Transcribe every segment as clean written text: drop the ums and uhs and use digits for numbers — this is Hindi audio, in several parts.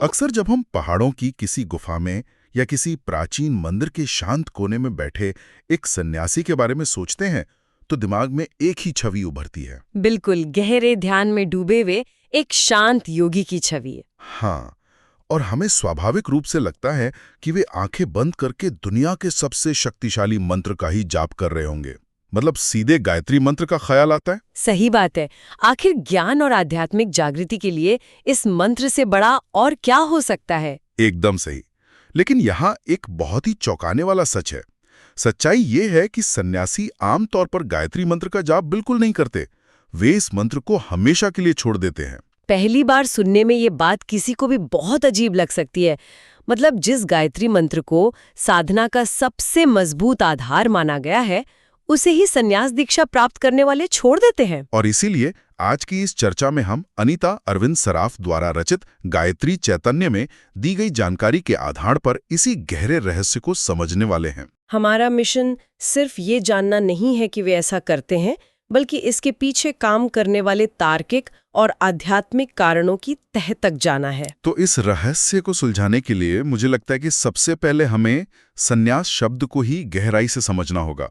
अक्सर जब हम पहाड़ों की किसी गुफा में या किसी प्राचीन मंदिर के शांत कोने में बैठे एक सन्यासी के बारे में सोचते हैं तो दिमाग में एक ही छवि उभरती है। बिल्कुल गहरे ध्यान में डूबे हुए एक शांत योगी की छवि है। हाँ, और हमें स्वाभाविक रूप से लगता है कि वे आंखें बंद करके दुनिया के सबसे शक्तिशाली मंत्र का ही जाप कर रहे होंगे। मतलब सीधे गायत्री मंत्र का ख्याल आता है। सही बात है। आखिर ज्ञान और आध्यात्मिक जागृति के लिए इस मंत्र से बड़ा और क्या हो सकता है। एकदम सही। लेकिन यहाँ एक बहुत ही चौंकाने वाला सच है। सच्चाई ये है कि सन्यासी आमतौर पर गायत्री मंत्र का जाप बिल्कुल नहीं करते। वे इस मंत्र को हमेशा के लिए छोड़ देते हैं। पहली बार सुनने में ये बात किसी को भी बहुत अजीब लग सकती है। मतलब जिस गायत्री मंत्र को साधना का सबसे मजबूत आधार माना गया है, उसे ही संन्यास दीक्षा प्राप्त करने वाले छोड़ देते हैं। और इसीलिए आज की इस चर्चा में हम अनीता अरविंद सराफ द्वारा रचित गायत्री चैतन्य में दी गई जानकारी के आधार पर इसी गहरे रहस्य को समझने वाले हैं। हमारा मिशन सिर्फ ये जानना नहीं है कि वे ऐसा करते हैं, बल्कि इसके पीछे काम करने वाले तार्किक और आध्यात्मिक कारणों की तह तक जाना है। तो इस रहस्य को सुलझाने के लिए मुझे लगता है कि सबसे पहले हमें संन्यास शब्द को ही गहराई से समझना होगा।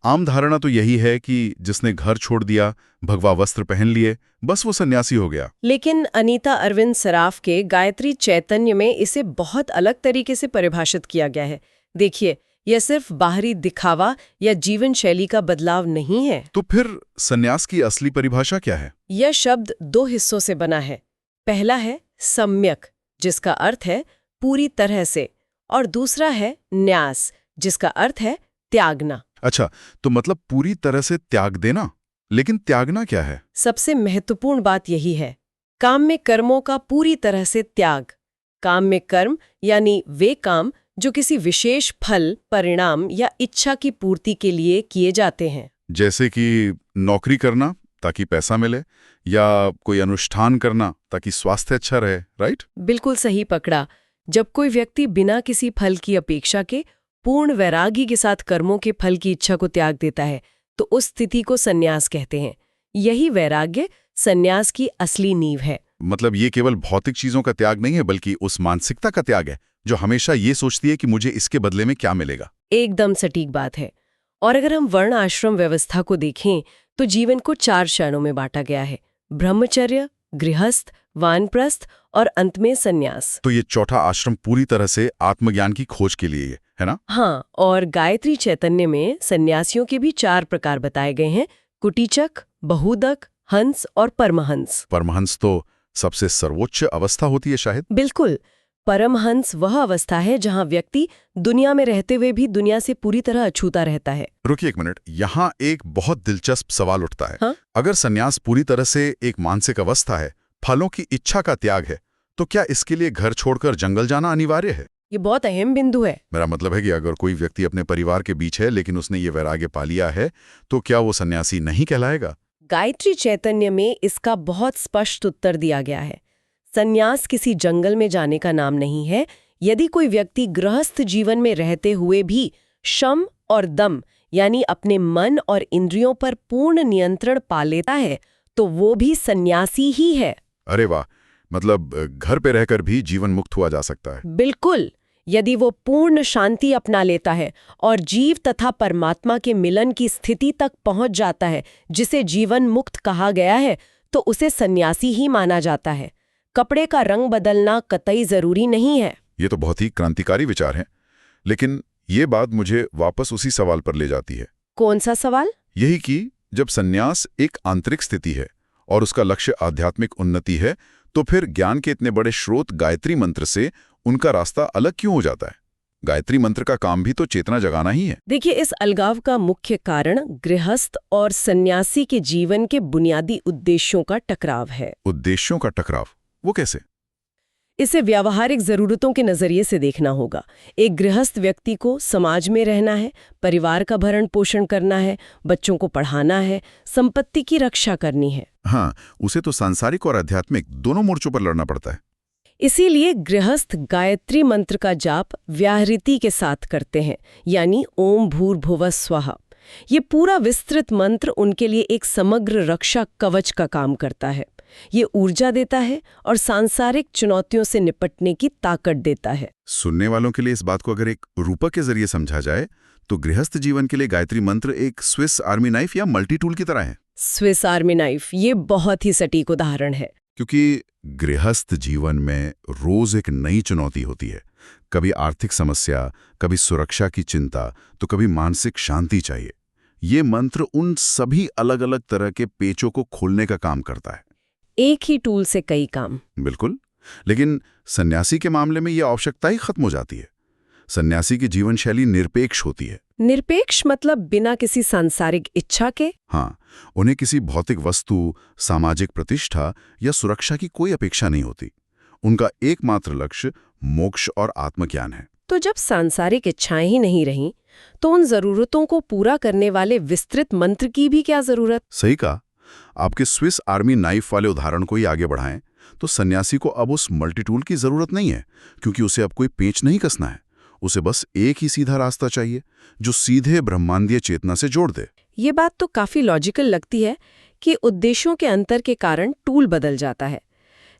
आम धारणा तो यही है कि जिसने घर छोड़ दिया, भगवा वस्त्र पहन लिए, बस वो सन्यासी हो गया। लेकिन अनीता अरविंद सराफ के गायत्री चैतन्य में इसे बहुत अलग तरीके से परिभाषित किया गया है। देखिए, यह सिर्फ बाहरी दिखावा या जीवन शैली का बदलाव नहीं है। तो फिर सन्यास की असली परिभाषा क्या है? यह शब्द दो हिस्सों से बना है। पहला है सम्यक, जिसका अर्थ है पूरी तरह से, और दूसरा है न्यास, जिसका अर्थ है त्यागना। अच्छा, तो मतलब पूरी तरह से त्याग देना। लेकिन त्यागना क्या है? सबसे महत्वपूर्ण बात यही है, काम में कर्मों का पूरी तरह से त्याग। काम में कर्म यानी वे काम जो किसी विशेष फल, परिणाम या इच्छा की पूर्ति के लिए किए जाते हैं। जैसे कि नौकरी करना ताकि पैसा मिले, या कोई अनुष्ठान करना ताकि स्वास्थ्य अच्छा रहे, राइट? बिल्कुल सही पकड़ा। जब कोई व्यक्ति बिना किसी फल की अपेक्षा के पूर्ण वैराग्य के साथ कर्मों के फल की इच्छा को त्याग देता है, तो उस स्थिति को सन्यास कहते हैं। यही वैराग्य सन्यास की असली नींव है। मतलब ये केवल भौतिक चीजों का त्याग नहीं है, बल्कि उस मानसिकता का त्याग है जो हमेशा ये सोचती है कि मुझे इसके बदले में क्या मिलेगा। एकदम सटीक बात है। और अगर हम वर्ण आश्रम व्यवस्था को देखें तो जीवन को 4 चरणों में बांटा गया है: ब्रह्मचर्य, गृहस्थ, वानप्रस्थ और अंत में सन्यास। तो ये चौथा आश्रम पूरी तरह से आत्मज्ञान की खोज के लिए है ना? हाँ, और गायत्री चैतन्य में सन्यासियों के भी 4 प्रकार बताए गए हैं: कुटीचक, बहुदक, हंस और परमहंस। परमहंस तो सबसे सर्वोच्च अवस्था होती है शायद। बिल्कुल। परमहंस वह अवस्था है जहाँ व्यक्ति दुनिया में रहते हुए भी दुनिया से पूरी तरह अछूता रहता है। रुकिए एक मिनट, यहाँ एक बहुत दिलचस्प सवाल उठता है। हाँ? अगर सन्यास पूरी तरह से एक मानसिक अवस्था है, फलों की इच्छा का त्याग है, तो क्या इसके लिए घर छोड़कर जंगल जाना अनिवार्य है? ये बहुत अहम बिंदु है। मेरा मतलब है कि अगर कोई व्यक्ति अपने परिवार के बीच है लेकिन उसने ये वैराग्य पा लिया है, तो क्या वो सन्यासी नहीं कहलाएगा? गायत्री चैतन्य में इसका बहुत स्पष्ट उत्तर दिया गया है। सन्यास किसी जंगल में जाने का नाम नहीं है। यदि कोई व्यक्ति गृहस्थ जीवन में रहते हुए भी शम और दम यानी अपने मन और इंद्रियों पर पूर्ण नियंत्रण पा लेता है, तो वो भी सन्यासी ही है। अरे वाह, मतलब घर पे रहकर भी जीवन मुक्त हुआ जा सकता है। बिल्कुल। यदि वो पूर्ण शांति अपना लेता है और जीव तथा परमात्मा के मिलन की स्थिति तक पहुंच जाता है, जिसे जीवन मुक्त कहा गया है, तो उसे सन्यासी ही माना जाता है। कपड़े का रंग बदलना कतई जरूरी नहीं है। ये तो बहुत ही क्रांतिकारी विचार है। लेकिन ये बात मुझे वापस उसी सवाल पर ले जाती है। कौन सा सवाल? यही कि जब सन्यास एक आंतरिक स्थिति है और उसका लक्ष्य आध्यात्मिक उन्नति है, तो फिर ज्ञान के इतने बड़े स्रोत गायत्री मंत्र से उनका रास्ता अलग क्यों हो जाता है? गायत्री मंत्र का काम भी तो चेतना जगाना ही है। देखिए, इस अलगाव का मुख्य कारण गृहस्थ और सन्यासी के जीवन के बुनियादी उद्देश्यों का टकराव है। उद्देश्यों का टकराव? वो कैसे? इसे व्यावहारिक जरूरतों के नजरिए से देखना होगा। एक गृहस्थ व्यक्ति को समाज में रहना है, परिवार का भरण पोषण करना है, बच्चों को पढ़ाना है, संपत्ति की रक्षा करनी है। हाँ, उसे तो सांसारिक और आध्यात्मिक दोनों मोर्चों पर लड़ना पड़ता है। इसीलिए गृहस्थ गायत्री मंत्र का जाप व्याहृति के साथ करते हैं, यानी ओम भूर्भुवः स्वः। ये पूरा विस्तृत मंत्र उनके लिए एक समग्र रक्षा कवच का काम करता है। ये ऊर्जा देता है और सांसारिक चुनौतियों से निपटने की ताकत देता है। सुनने वालों के लिए इस बात को अगर एक रूपक के जरिए समझा जाए तो गृहस्थ जीवन के लिए गायत्री मंत्र एक स्विस आर्मी नाइफ या मल्टी टूल की तरह है। स्विस आर्मी नाइफ, ये बहुत ही सटीक उदाहरण है। क्योंकि गृहस्थ जीवन में रोज एक नई चुनौती होती है। कभी आर्थिक समस्या, कभी सुरक्षा की चिंता, तो कभी मानसिक शांति चाहिए। ये मंत्र उन सभी अलग अलग तरह के पेचों को खोलने का काम करता है। एक ही टूल से कई काम। बिल्कुल। लेकिन सन्यासी के मामले में यह आवश्यकता ही खत्म हो जाती है। सन्यासी की जीवन शैली निरपेक्ष होती है। निरपेक्ष मतलब बिना किसी सांसारिक इच्छा के? हाँ, उन्हें किसी भौतिक वस्तु, सामाजिक प्रतिष्ठा या सुरक्षा की कोई अपेक्षा नहीं होती। उनका एकमात्र लक्ष्य मोक्ष और आत्मज्ञान है। तो जब सांसारिक इच्छाएं ही नहीं रहीं, तो उन जरूरतों को पूरा करने वाले विस्तृत मंत्र की भी क्या जरूरत? सही कहा। आपके स्विस आर्मी नाइफ वाले उदाहरण को ही आगे बढ़ाएं तो सन्यासी को अब उस मल्टीटूल की जरूरत नहीं है, क्योंकि उसे अब कोई पेंच नहीं कसना है। उसे बस एक ही सीधा रास्ता चाहिए जो सीधे ब्रह्मांडीय चेतना से जोड़ दे। ये बात तो काफी लॉजिकल लगती है कि उद्देश्यों के अंतर के कारण टूल बदल जाता है।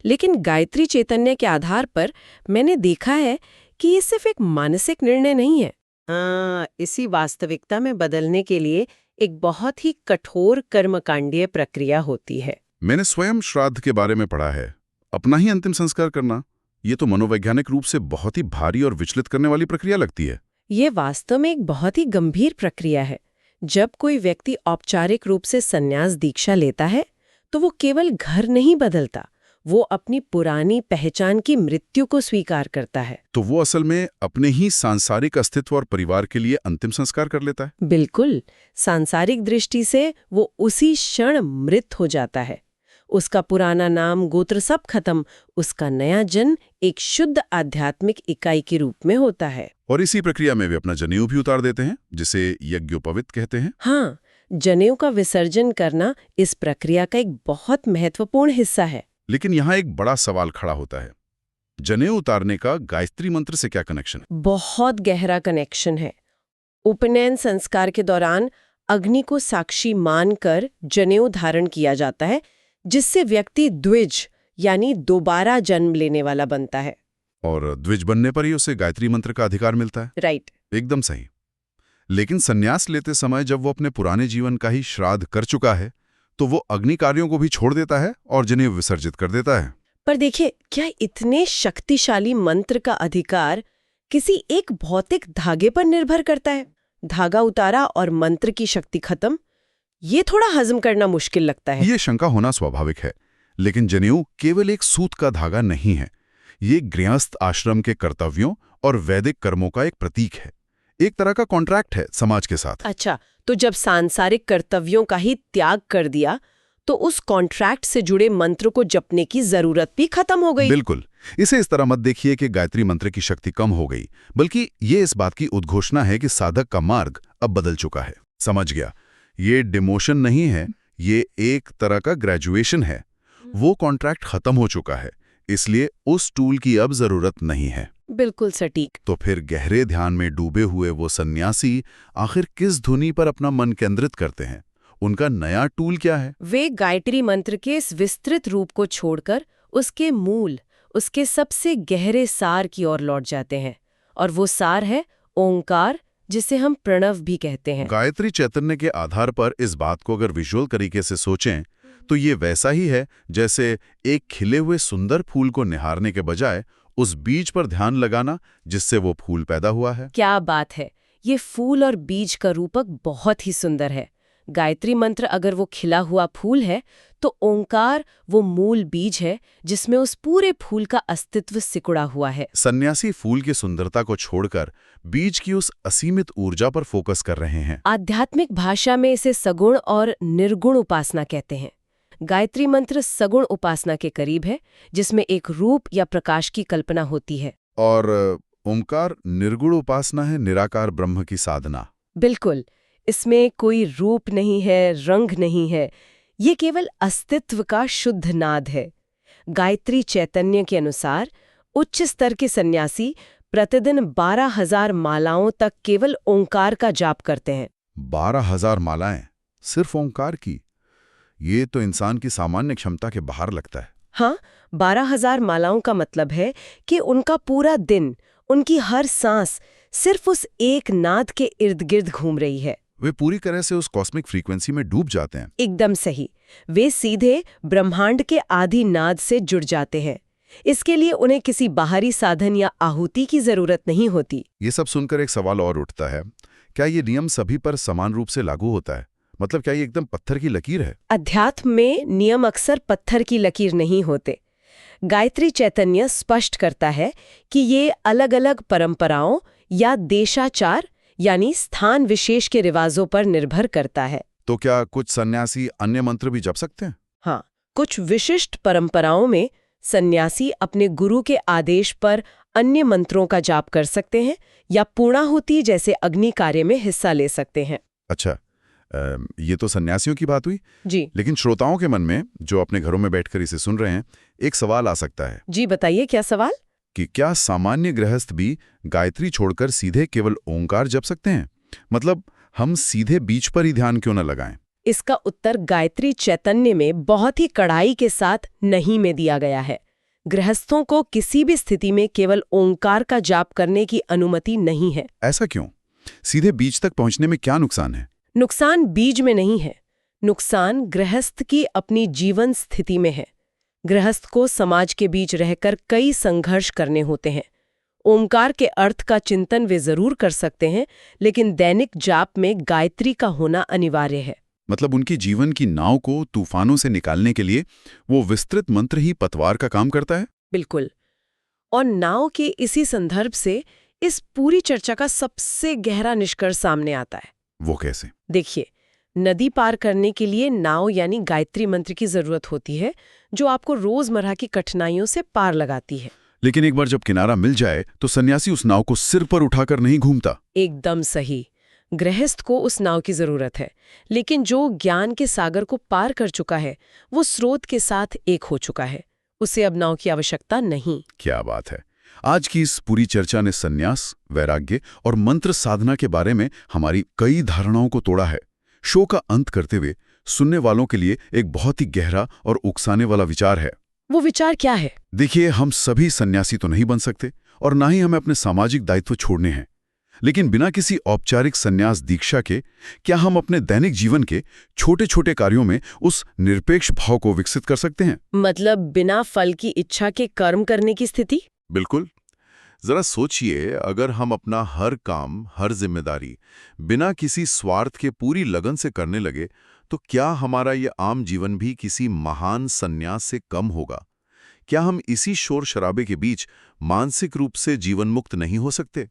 लेकिन गायत्री चैतन्य के आधार पर मैंने देखा है कि ये सिर्फ एक मानसिक निर्णय नहीं है। इसी वास्तविकता में बदलने के लिए एक बहुत ही कठोर कर्मकांडीय प्रक्रिया होती है। मैंने स्वयं श्राद्ध के बारे में पढ़ा है। अपना ही अंतिम संस्कार करना, ये तो मनोवैज्ञानिक रूप से बहुत ही भारी और विचलित करने वाली प्रक्रिया लगती है। ये वास्तव में एक बहुत ही गंभीर प्रक्रिया है। जब कोई व्यक्ति औपचारिक रूप से संन्यास दीक्षा लेता है, तो वो केवल घर नहीं बदलता, वो अपनी पुरानी पहचान की मृत्यु को स्वीकार करता है। तो वो असल में अपने ही सांसारिक अस्तित्व और परिवार के लिए अंतिम संस्कार कर लेता है। बिल्कुल, सांसारिक दृष्टि से वो उसी क्षण मृत हो जाता है। उसका पुराना नाम, गोत्र सब खत्म। उसका नया जन्म एक शुद्ध आध्यात्मिक इकाई के रूप में होता है। और इसी प्रक्रिया में वे अपना जनेऊ भी उतार देते हैं, जिसे यज्ञोपवीत कहते हैं। हाँ, जनेऊ का विसर्जन करना इस प्रक्रिया का एक बहुत महत्वपूर्ण हिस्सा है। लेकिन यहाँ एक बड़ा सवाल खड़ा होता है, जनेऊ उतारने का गायत्री मंत्र से क्या कनेक्शन है? बहुत गहरा कनेक्शन है। उपनयन संस्कार के दौरान अग्नि को साक्षी मानकर जनेऊ धारण किया जाता है, जिससे व्यक्ति द्विज यानी दोबारा जन्म लेने वाला बनता है। और द्विज बनने पर ही उसे गायत्री मंत्र का अधिकार मिलता है। राइट। एकदम सही। लेकिन संन्यास लेते समय जब वो अपने पुराने जीवन का ही श्राद्ध कर चुका है, तो वो अग्नि कार्यों को भी छोड़ देता है और जनेऊ विसर्जित कर देता है। पर देखिए, क्या इतने शक्तिशाली मंत्र का अधिकार किसी एक भौतिक धागे पर निर्भर करता है? धागा उतारा और मंत्र की शक्ति खत्म, ये थोड़ा हजम करना मुश्किल लगता है। ये शंका होना स्वाभाविक है, लेकिन जनेऊ केवल एक सूत का धागा नहीं है। ये गृहस्थ आश्रम के कर्तव्यों और वैदिक कर्मों का एक प्रतीक है, एक तरह का कॉन्ट्रैक्ट है समाज के साथ। अच्छा, तो जब सांसारिक कर्तव्यों का ही त्याग कर दिया, तो उस कॉन्ट्रैक्ट से जुड़े मंत्र को जपने की जरूरत भी खत्म हो गई। बिल्कुल। इसे इस तरह मत देखिए कि गायत्री मंत्र की शक्ति कम हो गई, बल्कि ये इस बात की उद्घोषणा है कि साधक का मार्ग अब बदल चुका है। समझ गया, ये डिमोशन नहीं है, ये एक तरह का ग्रेजुएशन है। वो कॉन्ट्रैक्ट खत्म हो चुका है, इसलिए उस टूल की अब जरूरत नहीं है। बिल्कुल सटीक। तो फिर गहरे ध्यान में डूबे हुए वो सन्यासी आखिर किस धुनी पर अपना मन केंद्रित करते हैं? उनका नया टूल क्या है? वे गायत्री मंत्र के इस विस्तृत रूप को छोड़कर उसके मूल, उसके सबसे गहरे सार की ओर लौट जाते हैं। और वो सार है ओंकार, जिसे हम प्रणव भी कहते हैं। गायत्री चैतन्य के आधार पर इस बात को अगर विजुअल तरीके से सोचें तो ये वैसा ही है जैसे एक खिले हुए सुंदर फूल को निहारने के बजाय उस बीज पर ध्यान लगाना जिससे वो फूल पैदा हुआ है। क्या बात है! ये फूल और बीज का रूपक बहुत ही सुंदर है। गायत्री मंत्र अगर वो खिला हुआ फूल है, तो ओंकार वो मूल बीज है जिसमें उस पूरे फूल का अस्तित्व सिकुड़ा हुआ है। सन्यासी फूल की सुंदरता को छोड़कर बीज की उस असीमित ऊर्जा पर फोकस कर रहे हैं। आध्यात्मिक भाषा में इसे सगुण और निर्गुण उपासना कहते हैं। गायत्री मंत्र सगुण उपासना के करीब है, जिसमें एक रूप या प्रकाश की कल्पना होती है। और ओंकार निर्गुण उपासना है, निराकार ब्रह्म की साधना। बिल्कुल, इसमें कोई रूप नहीं है, रंग नहीं है, ये केवल अस्तित्व का शुद्ध नाद है। गायत्री चैतन्य के अनुसार उच्च स्तर के सन्यासी प्रतिदिन 12,000 मालाओं तक केवल ओंकार का जाप करते हैं। 12,000 मालाएं सिर्फ ओंकार की? ये तो इंसान की सामान्य क्षमता के बाहर लगता है। हाँ, 12,000 मालाओं का मतलब है कि उनका पूरा दिन, उनकी हर सांस सिर्फ उस एक नाद के इर्द गिर्द घूम रही है। वे पूरी तरह से उस कॉस्मिक फ्रीक्वेंसी में डूब जाते हैं। एकदम सही। वे सीधे ब्रह्मांड के आदि नाद से जुड़ जाते हैं। इसके लिए उन्हें किसी बाहरी साधन या आहुति की जरूरत नहीं होती। ये सब सुनकर एक सवाल और उठता है, क्या ये नियम सभी पर समान रूप से लागू होता है? मतलब क्या ये एकदम पत्थर की लकीर है? अध्यात्म में नियम अक्सर पत्थर की लकीर नहीं होते। गायत्री चैतन्य स्पष्ट करता है कि ये अलग-अलग परंपराओं या देशाचार यानी स्थान विशेष के रिवाजों पर निर्भर करता है। तो क्या कुछ सन्यासी अन्य मंत्र भी जप सकते हैं? हाँ, कुछ विशिष्ट परंपराओं में सन्यासी अपने गुरु के आदेश पर अन्य मंत्रों का जाप कर सकते हैं या पूर्णाहुति जैसे अग्नि कार्य में हिस्सा ले सकते हैं। अच्छा, ये तो सन्यासियों की बात हुई। जी लेकिन श्रोताओं के मन में, जो अपने घरों में बैठकर इसे सुन रहे हैं, एक सवाल आ सकता है जी, बताइए क्या सवाल? कि क्या सामान्य गृहस्थ भी गायत्री छोड़कर सीधे केवल ओंकार जप सकते हैं? मतलब हम सीधे बीच पर ही ध्यान क्यों न लगाएं? इसका उत्तर गायत्री चैतन्य में बहुत ही कड़ाई के साथ नहीं में दिया गया है। गृहस्थों को किसी भी स्थिति में केवल ओंकार का जाप करने की अनुमति नहीं है। ऐसा क्यों? सीधे बीच तक पहुंचने में क्या नुकसान है? नुकसान बीज में नहीं है, नुकसान गृहस्थ की अपनी जीवन स्थिति में है। गृहस्थ को समाज के बीच रहकर कई संघर्ष करने होते हैं। ओंकार के अर्थ का चिंतन वे जरूर कर सकते हैं, लेकिन दैनिक जाप में गायत्री का होना अनिवार्य है। मतलब उनकी जीवन की नाव को तूफानों से निकालने के लिए वो विस्तृत मंत्र ही पतवार का काम करता है? बिल्कुल। और नाव के इसी संदर्भ से इस पूरी चर्चा का सबसे गहरा निष्कर्ष सामने आता है। वो कैसे? देखिए, नदी पार करने के लिए नाव यानी गायत्री मंत्र की जरूरत होती है, जो आपको रोजमर्रा की कठिनाइयों से पार लगाती है। लेकिन एक बार जब किनारा मिल जाए तो सन्यासी उस नाव को सिर पर उठाकर नहीं घूमता। एकदम सही। गृहस्थ को उस नाव की जरूरत है, लेकिन जो ज्ञान के सागर को पार कर चुका है, वो स्रोत के साथ एक हो चुका है। उसे अब नाव की आवश्यकता नहीं। क्या बात है! आज की इस पूरी चर्चा ने सन्यास, वैराग्य और मंत्र साधना के बारे में हमारी कई धारणाओं को तोड़ा है। शो का अंत करते हुए सुनने वालों के लिए एक बहुत ही गहरा और उकसाने वाला विचार है। वो विचार क्या है? देखिए, हम सभी सन्यासी तो नहीं बन सकते और ना ही हमें अपने सामाजिक दायित्व छोड़ने हैं, लेकिन बिना किसी औपचारिक सन्यास दीक्षा के क्या हम अपने दैनिक जीवन के छोटे छोटे कार्यों में उस निरपेक्ष भाव को विकसित कर सकते हैं? मतलब बिना फल की इच्छा के कर्म करने की स्थिति? बिल्कुल। जरा सोचिए, अगर हम अपना हर काम, हर जिम्मेदारी बिना किसी स्वार्थ के पूरी लगन से करने लगे, तो क्या हमारा ये आम जीवन भी किसी महान सन्यास से कम होगा? क्या हम इसी शोर शराबे के बीच मानसिक रूप से जीवन मुक्त नहीं हो सकते?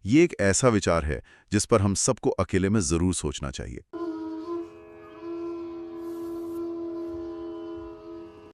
ये एक ऐसा विचार है जिस पर हम सबको अकेले में जरूर सोचना चाहिए।